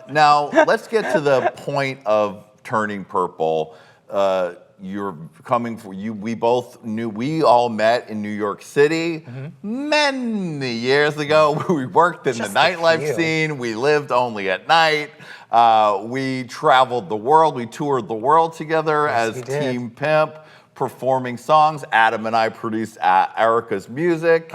Now, let's get to the point of turning purple. You're coming for you. We all met in New York City many years ago. We worked in the nightlife scene. We lived only at night. We traveled the world. We toured the world together as Team Pimp, performing songs. Adam and I produced Erica's music.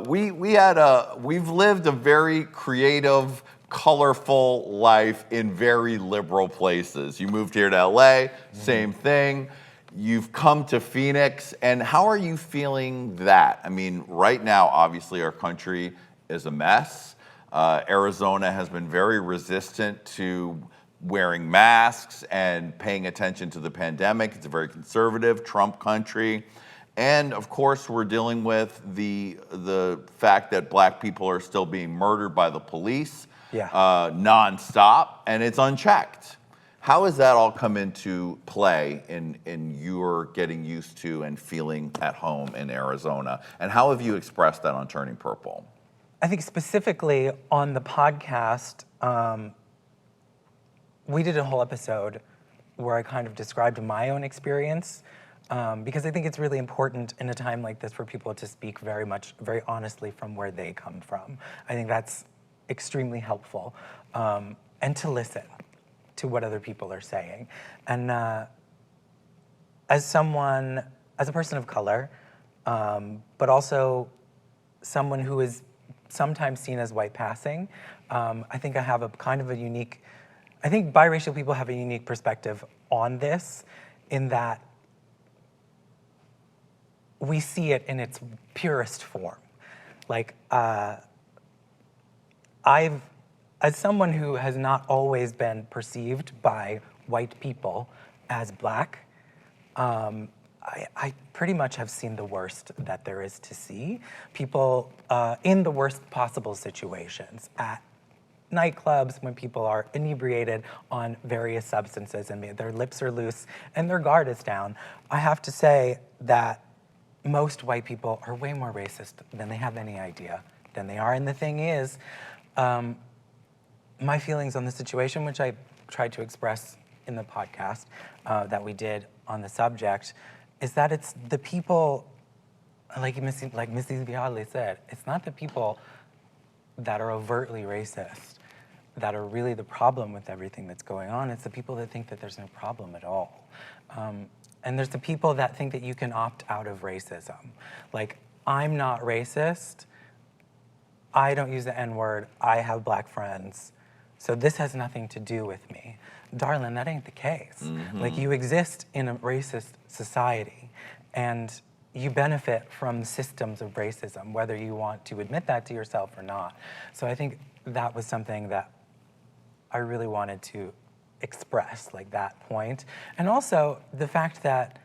We've lived a very creative, colorful life in very liberal places. You moved here to LA, same thing. You've come to Phoenix, and how are you feeling that? I mean, right now, obviously, our country is a mess. Arizona has been very resistant to wearing masks and paying attention to the pandemic. It's a very conservative Trump country. And of course, we're dealing with the fact that black people are still being murdered by the police nonstop, and it's unchecked. How has that all come into play in your getting used to and feeling at home in Arizona? And how have you expressed that on Turning Purple? I think specifically on the podcast, we did a whole episode where I kind of described my own experience, because I think it's really important in a time like this for people to speak very honestly from where they come from. I think that's extremely helpful, and to listen to what other people are saying. And as a person of color, but also someone who is sometimes seen as white passing, I think I have I think biracial people have a unique perspective on this, in that we see it in its purest form. Like, as someone who has not always been perceived by white people as black, I pretty much have seen the worst that there is to see. People in the worst possible situations, at nightclubs, when people are inebriated on various substances and their lips are loose and their guard is down. I have to say that most white people are way more racist than they have any idea than they are. And the thing is, my feelings on the situation, which I tried to express in the podcast that we did on the subject, is that it's the people, like Missy Viale said, it's not the people that are overtly racist that are really the problem with everything that's going on. It's the people that think that there's no problem at all. And there's the people that think that you can opt out of racism. Like, I'm not racist. I don't use the N-word. I have black friends. So this has nothing to do with me. Darling, that ain't the case. Like, you exist in a racist society, and you benefit from the systems of racism, whether you want to admit that to yourself or not. So I think that was something that I really wanted to express, like that point. And also the fact that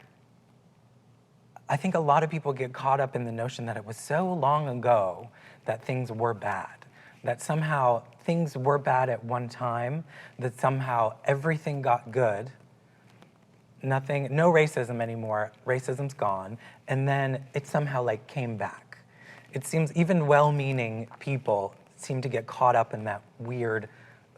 I think a lot of people get caught up in the notion that it was so long ago that things were bad, that somehow things were bad at one time, that somehow everything got good, no racism anymore, racism's gone, and then it somehow like came back. It seems even well-meaning people seem to get caught up in that weird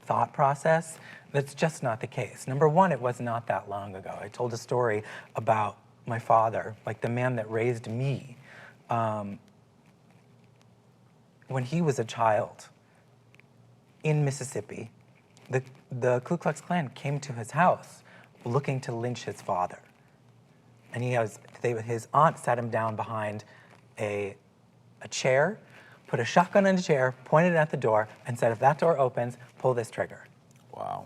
thought process. That's just not the case. Number one, it was not that long ago. I told a story about my father, like the man that raised me. When he was a child in Mississippi, the Ku Klux Klan came to his house looking to lynch his father. And his aunt sat him down behind a chair, put a shotgun in a chair, pointed it at the door, and said, if that door opens, pull this trigger. Wow.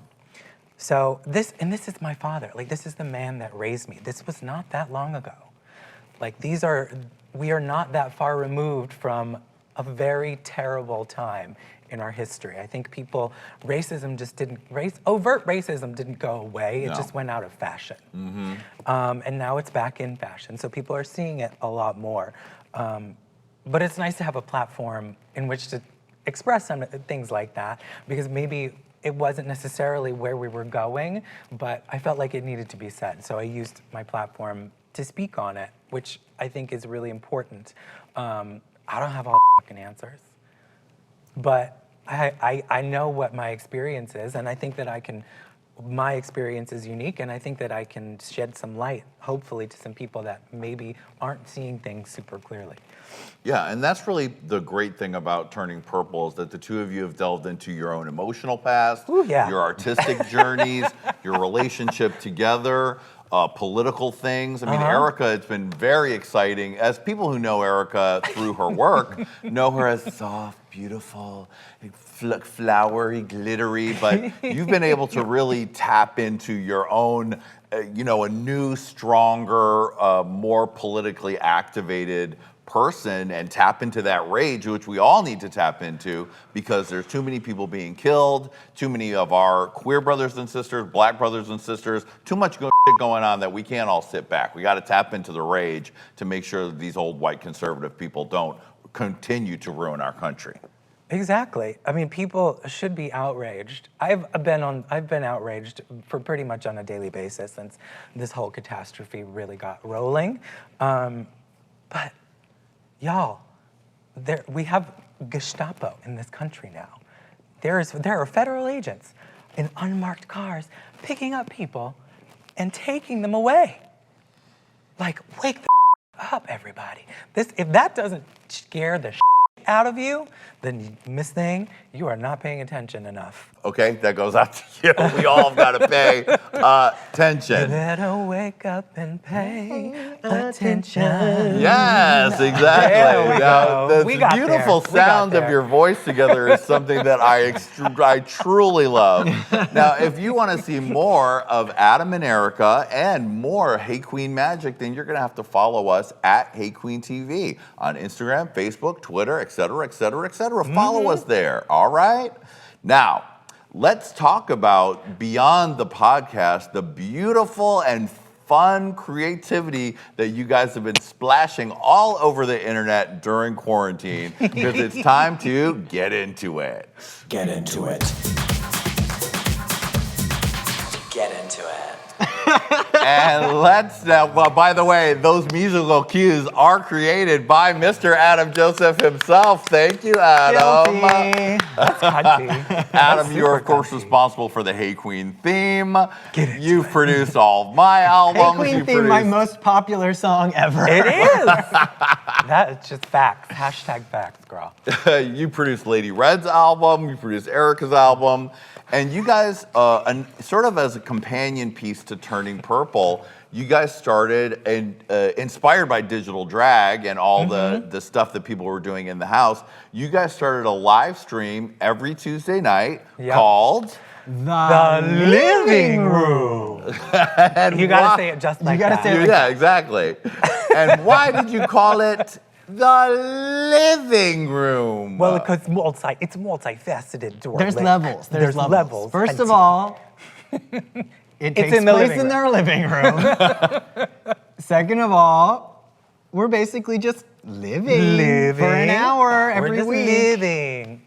So this is my father. Like, this is the man that raised me. This was not that long ago. Like, we are not that far removed from a very terrible time in our history. I think overt racism didn't go away. It just went out of fashion. And now it's back in fashion. So people are seeing it a lot more. But it's nice to have a platform in which to express some things like that, because maybe it wasn't necessarily where we were going, but I felt like it needed to be said. So I used my platform to speak on it, which I think is really important. I don't have all the fucking answers, but I know what my experience is, and I think that my experience is unique, and I think that I can shed some light, hopefully, to some people that maybe aren't seeing things super clearly. Yeah, and that's really the great thing about Turning Purple is that the two of you have delved into your own emotional past, Ooh, yeah. your artistic journeys, your relationship together, political things. I mean, Erica, it's been very exciting. As people who know Erica through her work know her as soft, beautiful, flowery, glittery, but you've been able to really tap into your own, a new, stronger, more politically activated person and tap into that rage, which we all need to tap into because there's too many people being killed, too many of our queer brothers and sisters, black brothers and sisters, too much shit going on that we can't all sit back. We got to tap into the rage to make sure that these old white conservative people don't continue to ruin our country. Exactly. I mean, people should be outraged. I've been outraged for pretty much on a daily basis since this whole catastrophe really got rolling. But y'all, we have Gestapo in this country now. There are federal agents in unmarked cars picking up people and taking them away. Like, wake the up, everybody. If that doesn't scare the out of you, then Miss Thing, you are not paying attention enough. Okay, that goes out to you. We all have got to pay attention. You better wake up and pay attention. Yes, exactly. There we Now, go. the We got beautiful there. We got sound of there. your voice together is something that I truly love. Now, if you want to see more of Adam and Erica and more Hey Qween magic, then you're going to have to follow us at Hey Qween TV on Instagram, Facebook, Twitter, etc., etc., etc. Follow us there, all right? Now, let's talk about beyond the podcast, the beautiful and fun creativity that you guys have been splashing all over the internet during quarantine, because it's time to get into it. Get into it. Get into it. And let's now, well, by the way, those musical cues are created by Mr. Adam Joseph himself. Thank you, Adam. That's touchy. Adam, That's you're super of course touchy. responsible for the Hey Qween theme. Get into You've produced all of my albums. Hey Qween You've theme, my produced- most popular song ever. It is. That's just facts. Hashtag facts, girl. You produced Lady Red's album, you produced Erica's album, and you guys, sort of as a companion piece to Turning Purple, you guys started, and inspired by digital drag and all the stuff that people were doing in the house, you guys started a live stream every Tuesday night called The living room. and You gotta why- say it just like gotta that. say it like Yeah, exactly. And why did you call it the living room? Well, because it's multifaceted. There's levels. There's levels. First of plenty. all, it takes in the place living in room. their living room. Second of all, we're basically just living for an hour We're every just week. living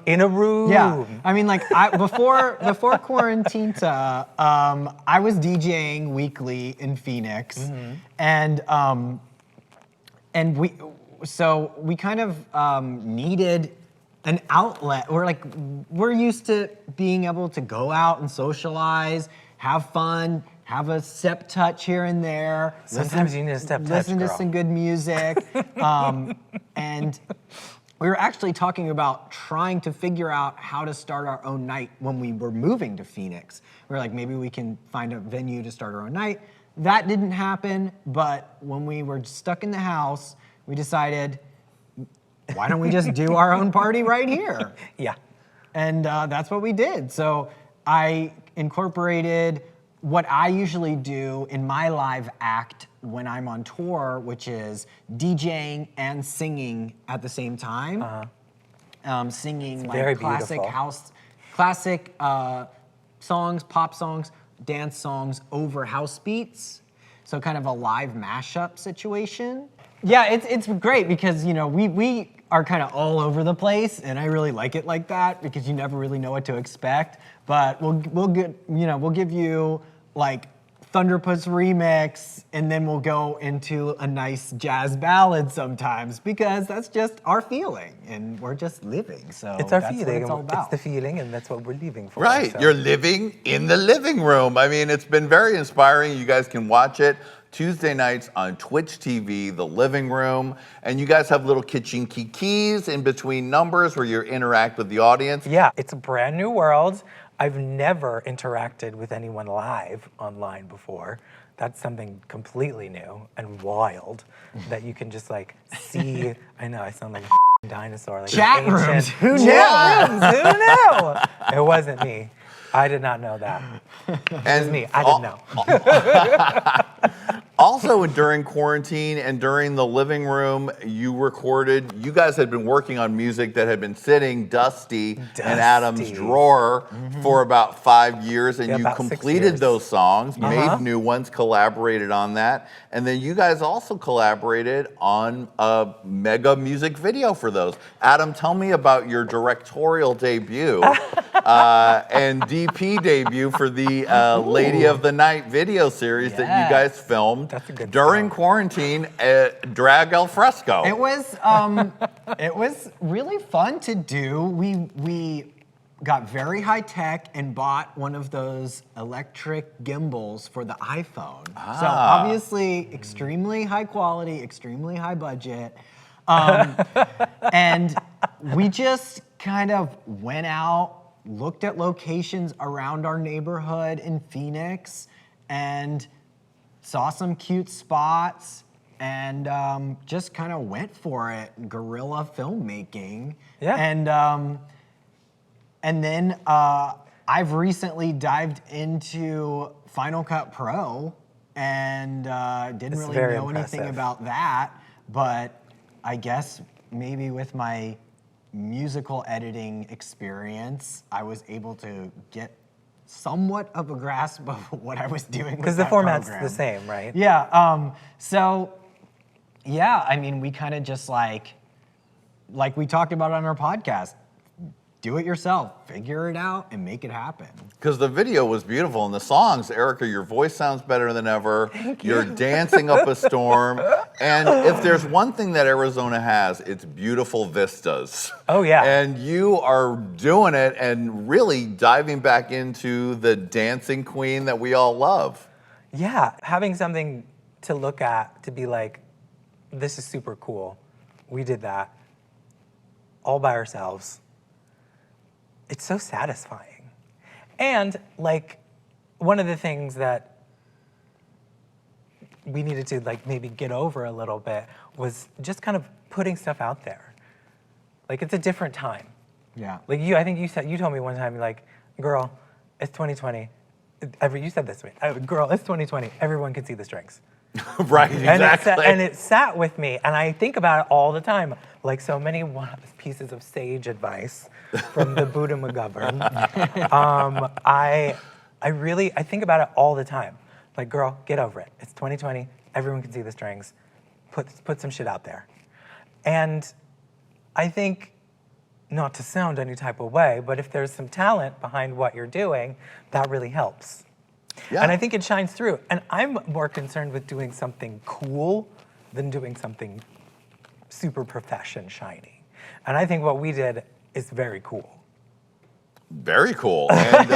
in a room. Yeah, I mean, like before Quarantinta, I was DJing weekly in Phoenix, and we kind of needed an outlet. We're used to being able to go out and socialize, have fun, have a step touch here and there. Sometimes you need a step touch, Listen to girl. some good music, and we were actually talking about trying to figure out how to start our own night when we were moving to Phoenix. We were like, maybe we can find a venue to start our own night. That didn't happen, but when we were stuck in the house, we decided, why don't we just do our own party right here? Yeah. And that's what we did. So I incorporated what I usually do in my live act when I'm on tour, which is DJing and singing at the same time. Singing very like classic beautiful. house, classic songs, pop songs, dance songs over house beats. So kind of a live mashup situation. Yeah, it's great because we are kind of all over the place, and I really like it like that because you never really know what to expect. But we'll give you like Thunderpuss remix, and then we'll go into a nice jazz ballad sometimes because that's just our feeling, and we're just living. So It's our that's feeling. what it's all about. It's the feeling, and that's what we're leaving for. Right, so. you're living in the living room. I mean, it's been very inspiring. You guys can watch it Tuesday nights on Twitch TV, The Living Room. And you guys have little kitchen kikis in between numbers where you interact with the audience. Yeah, it's a brand new world. I've never interacted with anyone live online before. That's something completely new and wild that you can just like see. I know I sound like a dinosaur. Like Chat an ancient- rooms, who knew? Chat rooms, who knew? It wasn't me. I did not know that. It was me. I didn't know. Also, during quarantine and during the living room, you guys had been working on music that had been sitting dusty in Adam's drawer for about 5 years, and Yeah, you about 6 completed years. those songs, made new ones, collaborated on that, and then you guys also collaborated on a mega music video for those. Adam, tell me about your directorial debut and DP debut for the Lady of the Night video series that you guys filmed That's a good during song. quarantine at Drag Al Fresco. It was really fun to do. We got very high tech and bought one of those electric gimbals for the iPhone. So obviously extremely high quality, extremely high budget. And we just kind of went out, looked at locations around our neighborhood in Phoenix, and saw some cute spots, and just kind of went for it, guerrilla filmmaking. Yeah. And then I've recently dived into Final Cut Pro, and didn't It's really very know anything impressive. about that, but I guess maybe with my musical editing experience, I was able to get somewhat of a grasp of what I was doing with Because the that format's program. the same, right? Yeah. So, yeah. I mean, we kind of just like we talked about on our podcast, do it yourself, figure it out, and make it happen. Because the video was beautiful, and the songs, Erica, your voice sounds better than ever. You're dancing up a storm. And if there's one thing that Arizona has, it's beautiful vistas. Oh, yeah. And you are doing it and really diving back into the dancing queen that we all love. Yeah, having something to look at, to be like, this is super cool. We did that all by ourselves. It's so satisfying. And like, one of the things that we needed to like maybe get over a little bit was just kind of putting stuff out there. Like, it's a different time. Yeah. Like I think you told me one time, like, girl, it's 2020. You said this to me. Girl, it's 2020. Everyone can see the strings. Right, exactly. And it sat with me, and I think about it all the time. Like so many pieces of sage advice from the Buddha McGovern. I think about it all the time. Like, girl, get over it. It's 2020. Everyone can see the strings. Put some shit out there. And I think, not to sound any type of way, but if there's some talent behind what you're doing, that really helps. Yeah. And I think it shines through. And I'm more concerned with doing something cool than doing something super profession shiny. And I think what we did is very cool. Very cool. And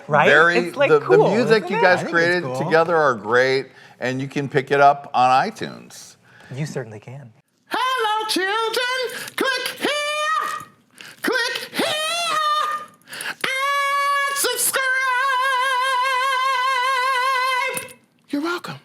Right? it's like the cool, music isn't you it? guys I think created it's cool. together are great, and you can pick it up on iTunes. You certainly can. Hello, children. Click here. Click here. And subscribe. You're welcome.